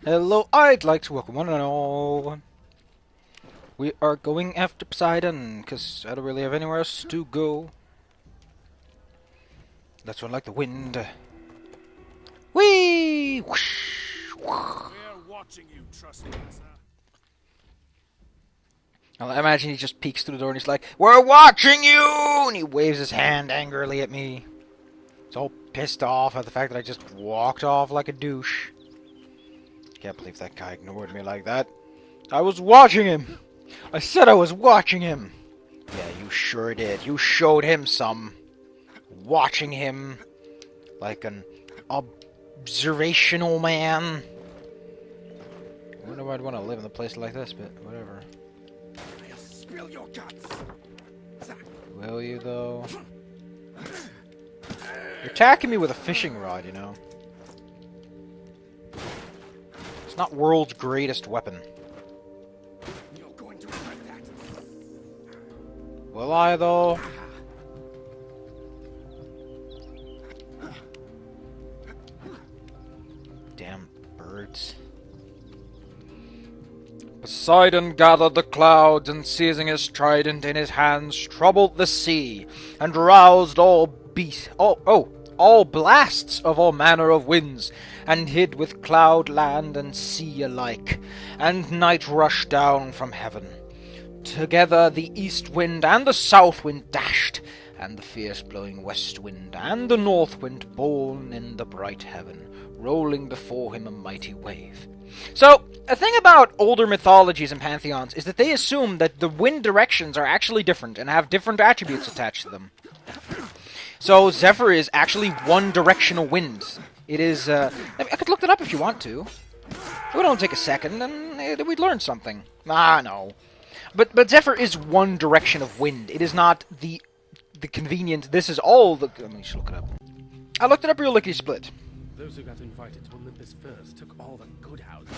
Hello, I'd like to welcome one and all. We are going after Poseidon, because I don't really have anywhere else to go. That's what I like the wind. Whee! Whoosh! We're watching you, trespasser. I imagine he just peeks through the door and he's like, "We're watching you!" And he waves his hand angrily at me. He's all pissed off at the fact that I just walked off like a douche. Can't believe that guy ignored me like that. I was watching him! I said I was watching him! Yeah, you sure did. You showed him some. Watching him like an observational man. I wonder why I'd want to live in a place like this, but whatever. I'll spill your guts. Will you, though? You're attacking me with a fishing rod, you know. It's not world's greatest weapon. You're going to regret that. Will I, though? Damn birds. Poseidon gathered the clouds, and seizing his trident in his hands, troubled the sea, and roused all blasts of all manner of winds, and hid with cloud, land, and sea alike, and night rushed down from heaven. Together the east wind and the south wind dashed, and the fierce blowing west wind and the north wind borne in the bright heaven, rolling before him a mighty wave. So, a thing about older mythologies and pantheons is that they assume that the wind directions are actually different and have different attributes attached to them. So, Zephyr is actually one-directional wind. It is, I could look that up if you want to. It would only take a second, and we'd learn something. Ah, no. But Zephyr is one direction of wind. It is not the convenient, this is all the... Let me just look it up. I looked it up real lickety-split. Those who got invited to Olympus first took all the good houses.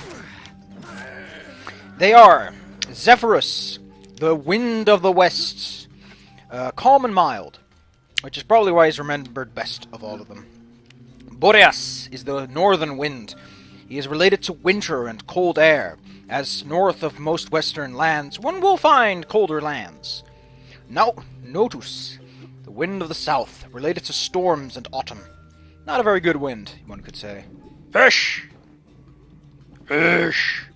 They are Zephyrus, the wind of the west, calm and mild, which is probably why he's remembered best of all of them. Boreas is the northern wind. He is related to winter and cold air, as north of most western lands one will find colder lands. Now, Notus, the wind of the south, related to storms and autumn. Not a very good wind, one could say. Fish! Fish!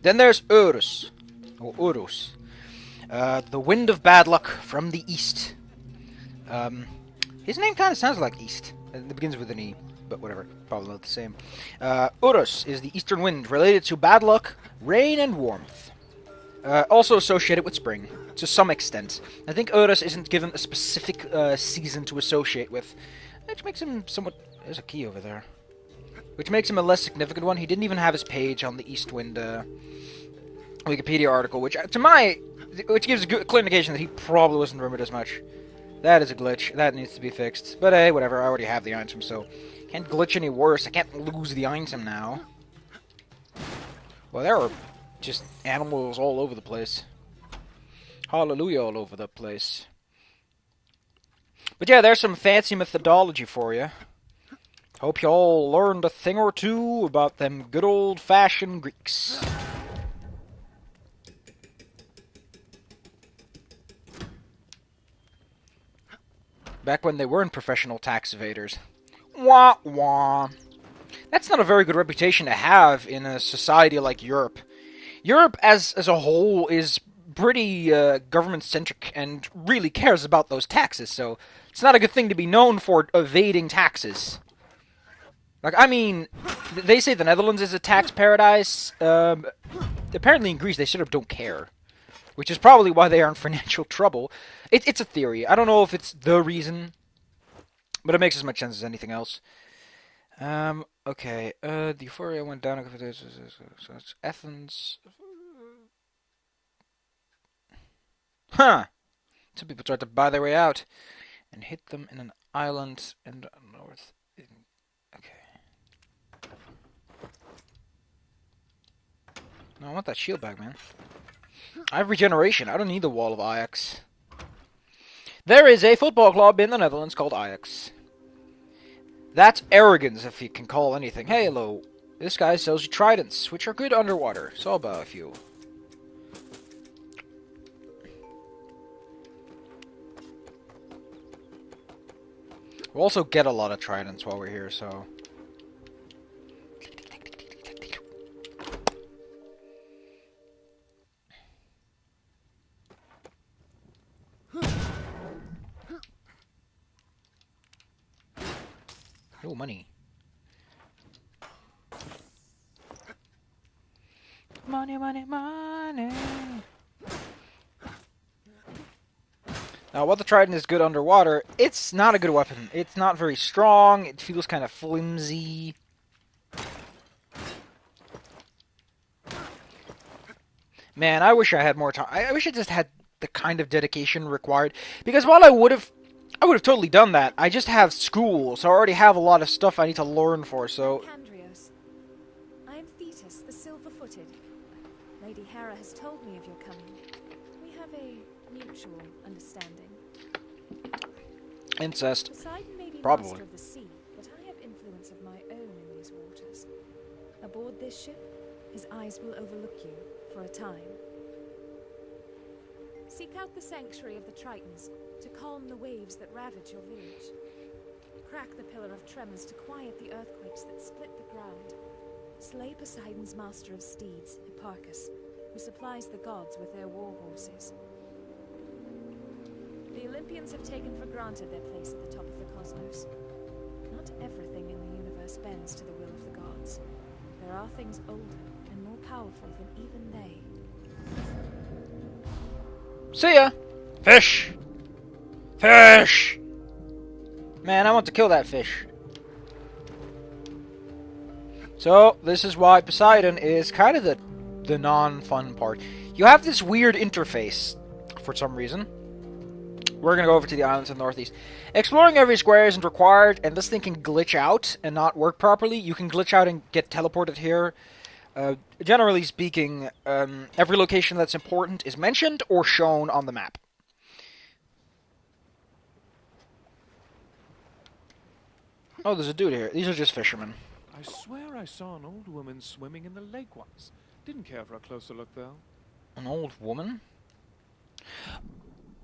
Then there's Urus, or Urus, the wind of bad luck from the east. His name kind of sounds like East. It begins with an E, but whatever, probably not the same. Urus is the eastern wind, related to bad luck, rain, and warmth. Also associated with spring, to some extent. I think Urus isn't given a specific season to associate with, which makes him somewhat... There's a key over there. Which makes him a less significant one. He didn't even have his page on the East Wind Wikipedia article, which gives a good, clear indication that he probably wasn't remembered as much. That is a glitch. That needs to be fixed. But hey, whatever. I already have the item, so can't glitch any worse. I can't lose the item now. Well, there are just animals all over the place. Hallelujah all over the place. But yeah, there's some fancy methodology for you. Hope you all learned a thing or two about them good old-fashioned Greeks. Back when they weren't professional tax evaders. Wah wah. That's not a very good reputation to have in a society like Europe. Europe as a whole is pretty government-centric and really cares about those taxes, so it's not a good thing to be known for evading taxes. Like, I mean, they say the Netherlands is a tax paradise. Apparently in Greece they sort of don't care, which is probably why they are in financial trouble. It's a theory. I don't know if it's the reason, but it makes as much sense as anything else. Okay, the euphoria went down. So it's Athens. Huh. Some people tried to buy their way out and hit them in an island in the north. Okay. No, I want that shield back, man. I have regeneration. I don't need the Wall of Ajax. There is a football club in the Netherlands called Ajax. That's arrogance, if you can call anything. Hey, hello. This guy sells you tridents, which are good underwater. So I'll buy a few. We'll also get a lot of tridents while we're here, so... Oh, money. Money, money, money. Now, while the trident is good underwater, it's not a good weapon. It's not very strong. It feels kind of flimsy. Man, I wish I had more time. I wish I just had the kind of dedication required. Because while I would have totally done that. I just have school, so I already have a lot of stuff I need to learn for, so... Candrios. I am Thetis, the silver-footed. Lady Hera has told me of your coming. We have a mutual understanding. Incest. Poseidon may be Probably. master of the sea, but I have influence of my own in these waters. Aboard this ship, his eyes will overlook you for a time. Seek out the sanctuary of the Tritons to calm the waves that ravage your village. Crack the pillar of tremors to quiet the earthquakes that split the ground. Slay Poseidon's master of steeds, Hipparchus, who supplies the gods with their war horses. The Olympians have taken for granted their place at the top of the cosmos. Not everything in the universe bends to the will of the gods. There are things older and more powerful than even they. See ya! Fish! Fish! Man, I want to kill that fish. So, this is why Poseidon is kind of the non-fun part. You have this weird interface, for some reason. We're gonna go over to the islands in the northeast. Exploring every square isn't required, and this thing can glitch out and not work properly. You can glitch out and get teleported here. Generally speaking, every location that's important is mentioned or shown on the map. Oh, there's a dude here. These are just fishermen. I swear I saw an old woman swimming in the lake once. Didn't care for a closer look, though. An old woman?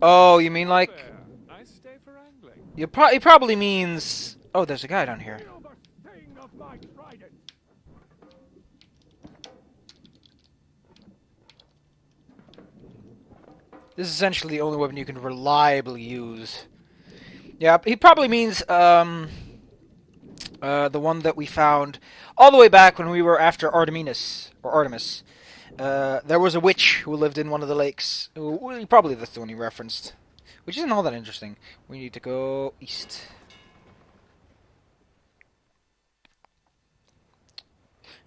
Oh, you mean like... There. I stay for angling. He probably means... Oh, there's a guy down here. Feel the sting of my trident. This is essentially the only weapon you can reliably use. Yeah, he probably means, the one that we found all the way back when we were after Artemis. There was a witch who lived in one of the lakes. Probably that's the one he referenced. Which isn't all that interesting. We need to go east.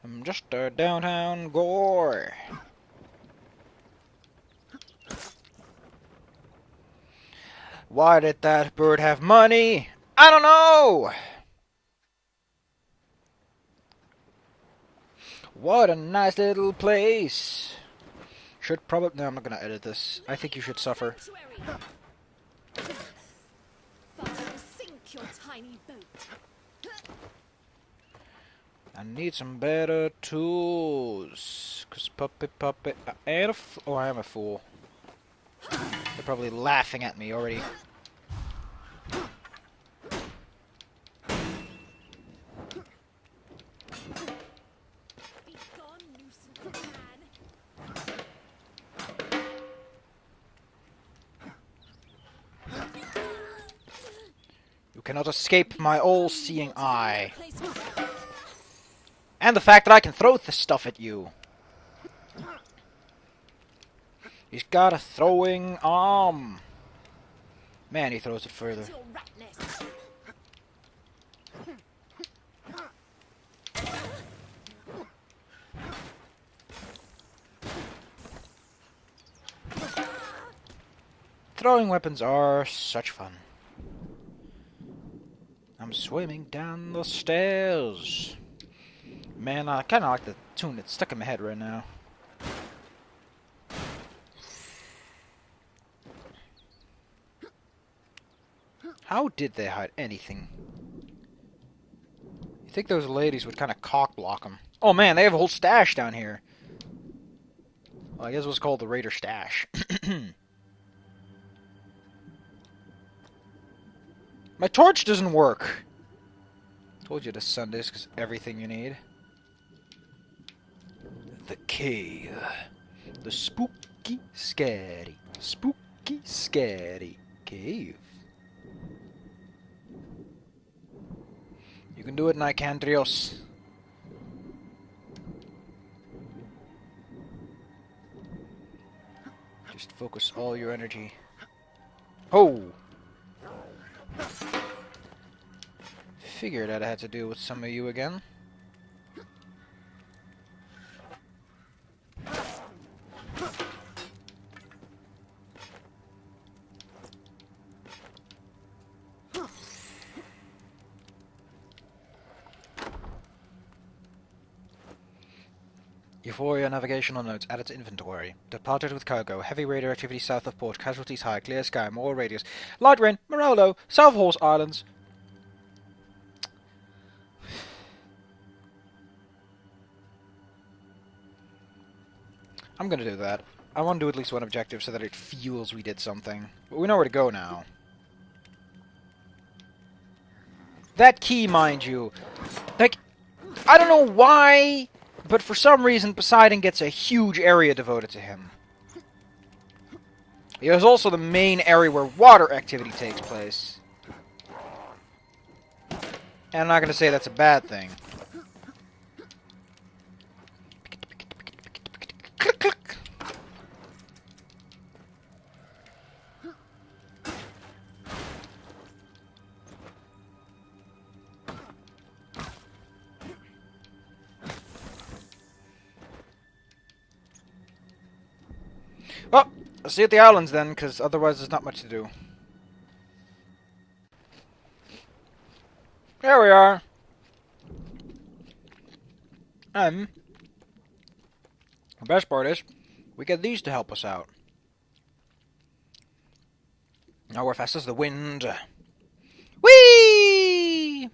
I'm just downtown Gore. Why did that bird have money? I don't know! What a nice little place. Should probably... No, I'm not gonna edit this. I think you should suffer. Sink your tiny boat. I need some better tools. Cause puppet... I am a fool. They're probably laughing at me already. Be gone, nuisance of man. You cannot escape my all-seeing eye. And the fact that I can throw this stuff at you. He's got a throwing arm. Man, he throws it further. Throwing weapons are such fun. I'm swimming down the stairs. Man, I kind of like the tune that's stuck in my head right now. How did they hide anything You think those ladies would kind of cock block them? Oh man, they have a whole stash down here. Well, I guess it was called the Raider Stash. My torch doesn't work. Told you to Sundays because everything you need. The cave. The spooky, scary cave. You can do it, Nicandrios. Just focus all your energy. Oh! Figured I'd have to deal with some of you again. Euphoria navigational notes added to inventory. Departed with cargo. Heavy radar activity south of port. Casualties high. Clear sky. More radius. Light rain. Morale low. South Horse Islands. I'm gonna do that. I want to do at least one objective so that it feels we did something. But we know where to go now. That key, mind you. Like, I don't know why, but for some reason Poseidon gets a huge area devoted to him. It is also the main area where water activity takes place. And I'm not gonna say that's a bad thing. Click, click. Well, I'll see you at the islands then, because otherwise there's not much to do. There we are. The best part is, we get these to help us out. Now we're fast as the wind. Whee!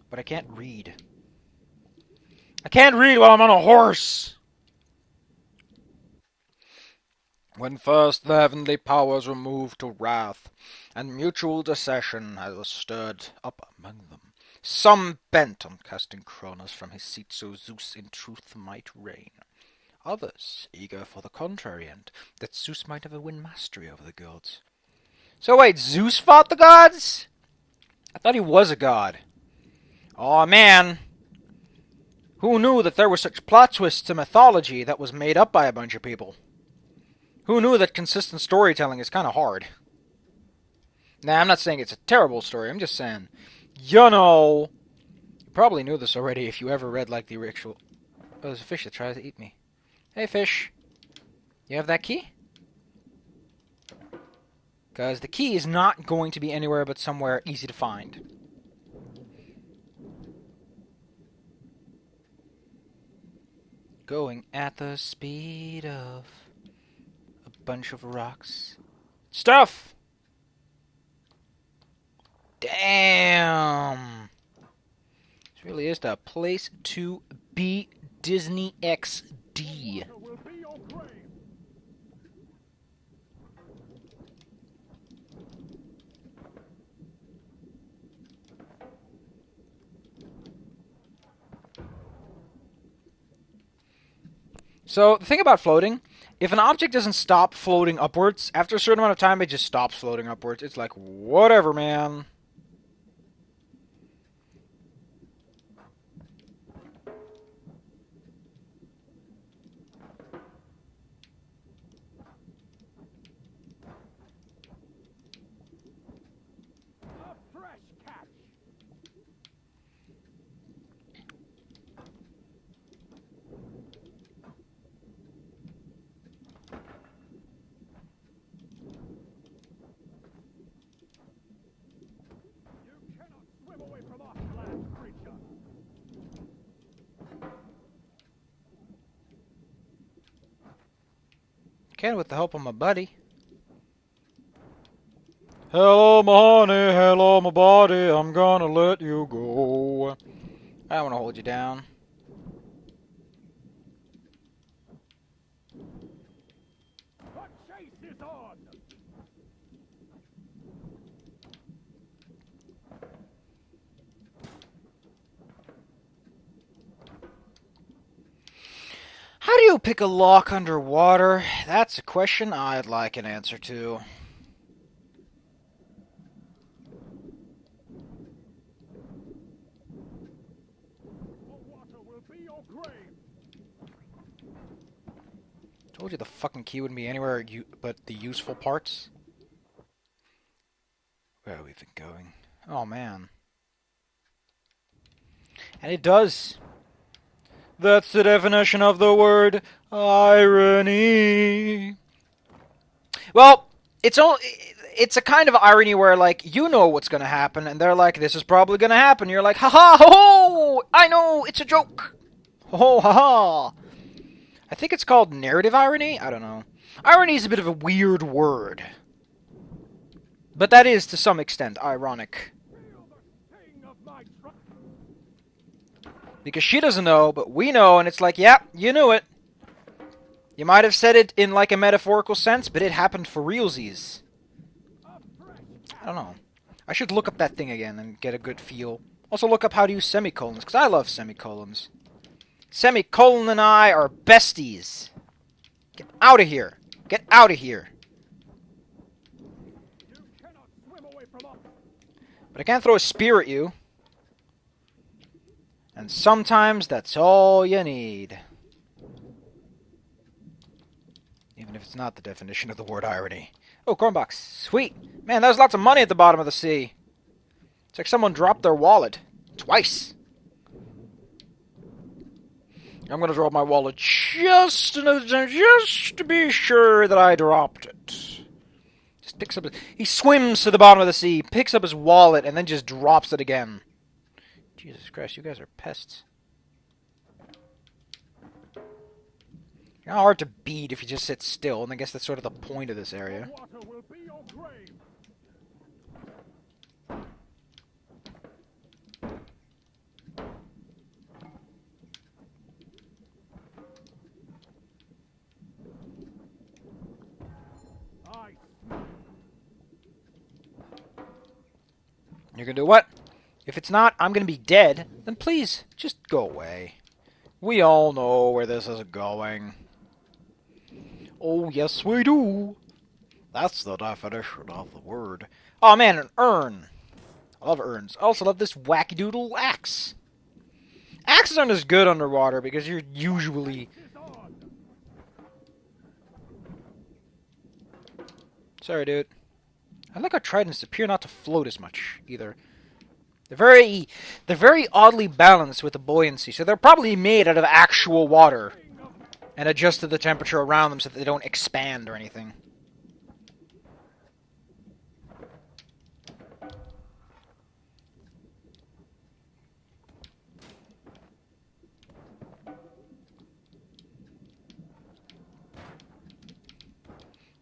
But I can't read. I can't read while I'm on a horse! When first the heavenly powers were moved to wrath, and mutual dissension has stirred up among them, some bent on casting Cronus from his seat so Zeus in truth might reign. Others eager for the contrary end, that Zeus might ever win mastery over the gods. So wait, Zeus fought the gods? I thought he was a god. Aw, man. Who knew that there were such plot twists to mythology that was made up by a bunch of people? Who knew that consistent storytelling is kind of hard? Nah, I'm not saying it's a terrible story. I'm just saying, you know... You probably knew this already if you ever read, like, the actual... Oh, there's a fish that tries to eat me. Hey, fish. You have that key? Because the key is not going to be anywhere but somewhere easy to find. Going at the speed of a bunch of rocks. Stuff! Damn! This really is the place to be, Disney XD. So, the thing about floating, if an object doesn't stop floating upwards, after a certain amount of time it just stops floating upwards. It's like, whatever, man. Can with the help of my buddy. Hello, my honey, hello, my body, I'm gonna let you go. I don't want to hold you down. The chase is on! How do you pick a lock underwater? That's a question I'd like an answer to. Water will be your grave. Told you the fucking key wouldn't be anywhere but the useful parts. Where have we been going? Oh, man. And it does. That's the definition of the word irony. Well, it's a kind of irony where, like, you know what's going to happen, and they're like, this is probably going to happen. You're like, ha-ha, ho-ho, I know, it's a joke. Ho-ho, ha-ha. I think it's called narrative irony? I don't know. Irony is a bit of a weird word. But that is, to some extent, ironic. Because she doesn't know, but we know, and it's like, yeah, you knew it. You might have said it in, like, a metaphorical sense, but it happened for realsies. I don't know. I should look up that thing again and get a good feel. Also look up how to use semicolons, because I love semicolons. Semicolon and I are besties. Get out of here. Get out of here. But I can't throw a spear at you. And sometimes that's all you need. Even if it's not the definition of the word irony. Oh, corn box. Sweet. Man, there's lots of money at the bottom of the sea. It's like someone dropped their wallet. Twice. I'm going to drop my wallet just another time, just to be sure that I dropped it. Just picks up... He swims to the bottom of the sea, picks up his wallet, and then just drops it again. Jesus Christ, you guys are pests. You're not hard to beat if you just sit still, and I guess that's sort of the point of this area. Water will be your grave. You're gonna do what? If it's not, I'm gonna be dead, then please, just go away. We all know where this is going. Oh, yes we do. That's the definition of the word. Oh man, an urn. I love urns. I also love this wacky-doodle axe. Axes aren't as good underwater because you're usually... Sorry, dude. I like how tridents appear not to float as much, either. They're very oddly balanced with the buoyancy, so they're probably made out of actual water and adjusted the temperature around them so that they don't expand or anything.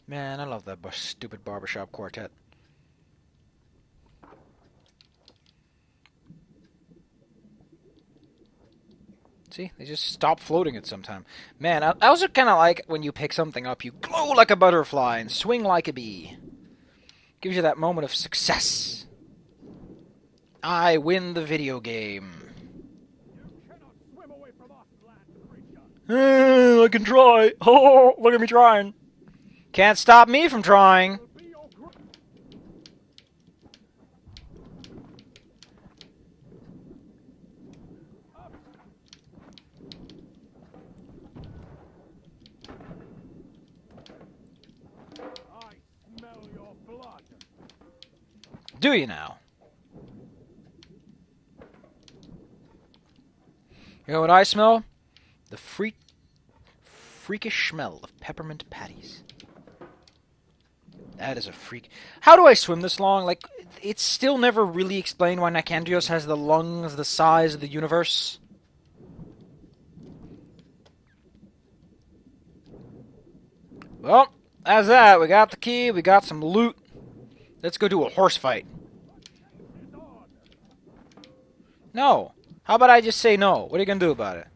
Man, I love that stupid barbershop quartet. See? They just stop floating at some time. Man, I also kind of like when you pick something up, you glow like a butterfly and swing like a bee. Gives you that moment of success. I win the video game. I can try. Oh, look at me trying. Can't stop me from trying. Do you now? You know what I smell? The freakish smell of peppermint patties. That is a freak. How do I swim this long? Like, it's still never really explained why Nicandrios has the lungs the size of the universe. Well, that's that. We got the key, we got some loot. Let's go do a horse fight. No. How about I just say no? What are you gonna do about it?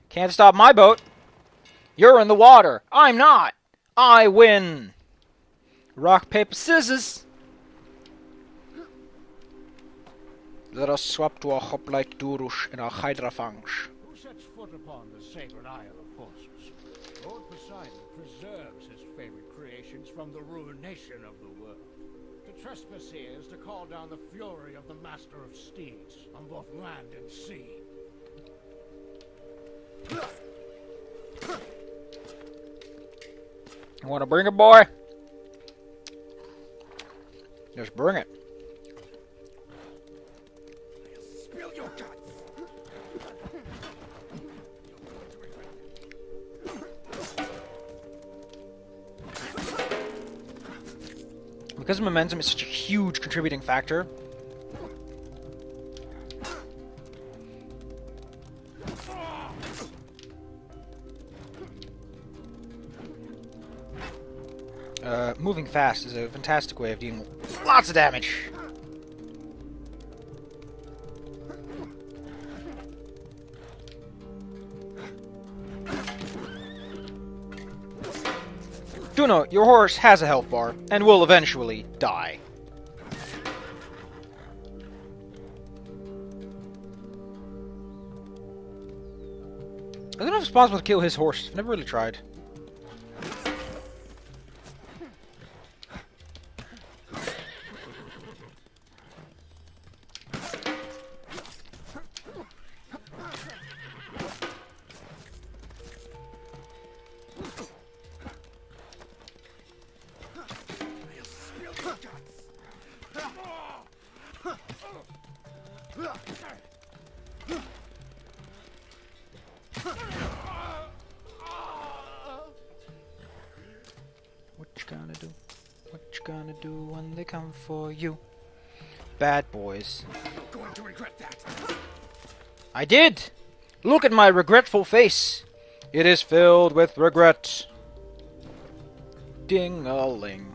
Can't stop my boat. You're in the water. I'm not. I win. Rock, paper, scissors. Let us swap to a hoplite durush in a hydrafangs. Who sets foot upon the sacred isle of horses? Lord Poseidon preserves his favorite creations from the ruination of the world. To trespass here is to call down the fury of the master of steeds on both land and sea. You want to bring it, boy? Just bring it. Spill your guts! Because momentum is such a huge contributing factor, moving fast is a fantastic way of dealing with lots of damage. Do note, your horse has a health bar, and will eventually die. I don't know if it's possible to kill his horse. I've never really tried. What you gonna do? What you gonna do when they come for you? Bad boys. You're going to regret that. I did! Look at my regretful face. It is filled with regret. Ding-a-ling.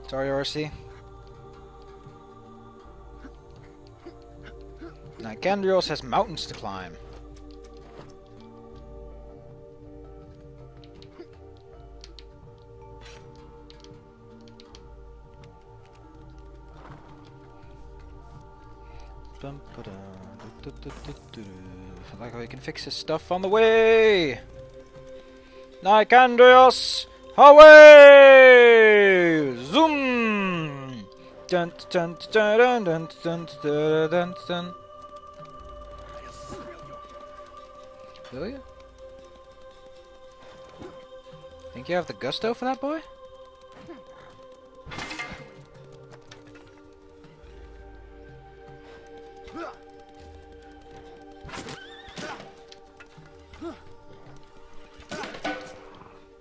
Sorry, RC. Nicandrios has mountains to climb. I like how he can fix his stuff on the way. Nicandrios, away! Zoom! Dun dun dun dun dun dun dun dun. Will you? Think you have the gusto for that, boy?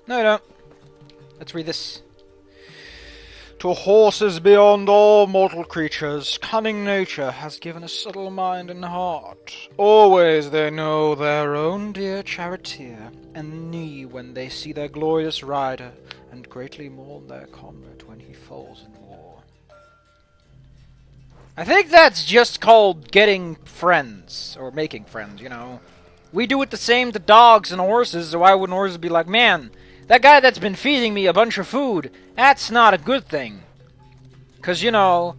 No, you don't. Let's read this. To horses beyond all mortal creatures, cunning nature has given a subtle mind and heart. Always they know their own dear charioteer, and knee when they see their glorious rider, and greatly mourn their comrade when he falls in war. I think that's just called getting friends, or making friends, you know. We do it the same to dogs and horses, so why wouldn't horses be like, man, that guy that's been feeding me a bunch of food, that's not a good thing. Because, you know,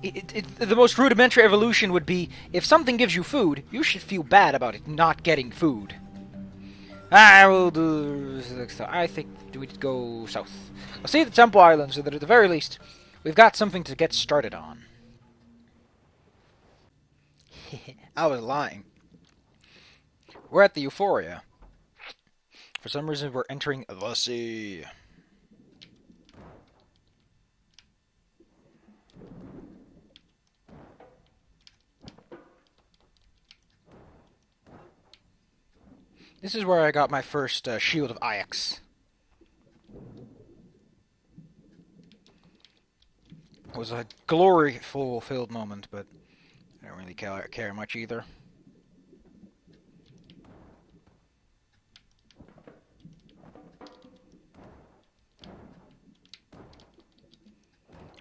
the most rudimentary evolution would be, if something gives you food, you should feel bad about it not getting food. I will do this next time. I think we would go south. I'll see the Temple Island, so that at the very least, we've got something to get started on. I was lying. We're at the Euphoria. For some reason, we're entering the sea. This is where I got my first Shield of Ajax. was a glory-fulfilled moment, but I don't really care much either.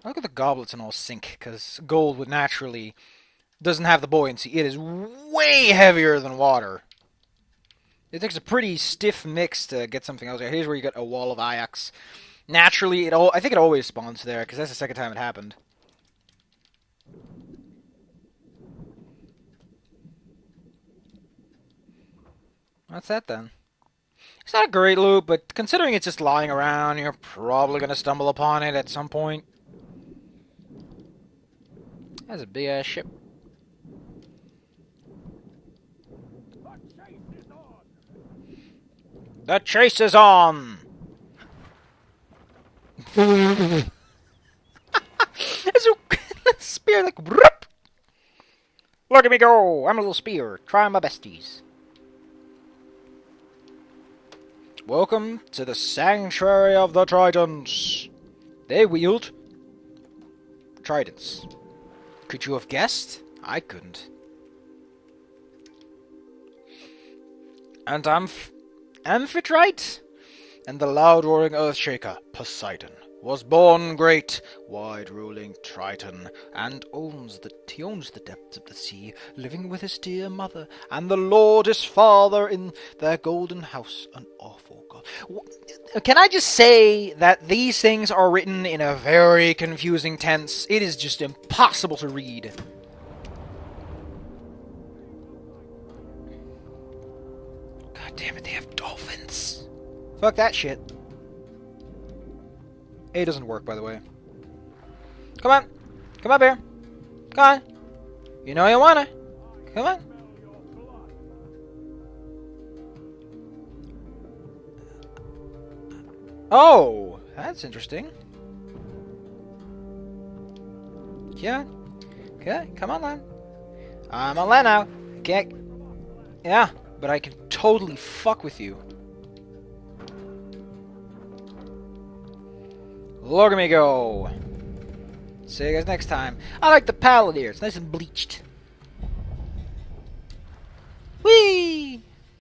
Look at the goblets and all sink, because gold would naturally doesn't have the buoyancy. It is way heavier than water. It takes a pretty stiff mix to get something else. Here's where you get a wall of Ajax. Naturally, I think it always spawns there, because that's the second time it happened. What's that then? It's not a great loot, but considering it's just lying around, you're probably going to stumble upon it at some point. That's a big ass ship. The chase is on! It's a spear like... Look at me go! I'm a little spear. Try my besties. Welcome to the Sanctuary of the Tritons. They wield tridents. Could you have guessed? I couldn't. And Amphitrite and the loud-roaring Earthshaker, Poseidon, was born great, wide-ruling Triton, and he owns the depths of the sea, living with his dear mother, and the Lord his father in their golden house, an awful god. Can I just say that these things are written in a very confusing tense? It is just impossible to read. God damn it, they have dolphins. Fuck that shit. A doesn't work, by the way. Come on. Come up here. Come on. You know you wanna. Come on. Oh, that's interesting. Yeah. Okay, come on, land. I'm on land now. Okay. Yeah, but I can totally fuck with you. Look at me go. See you guys next time. I like the palette here. It's nice and bleached.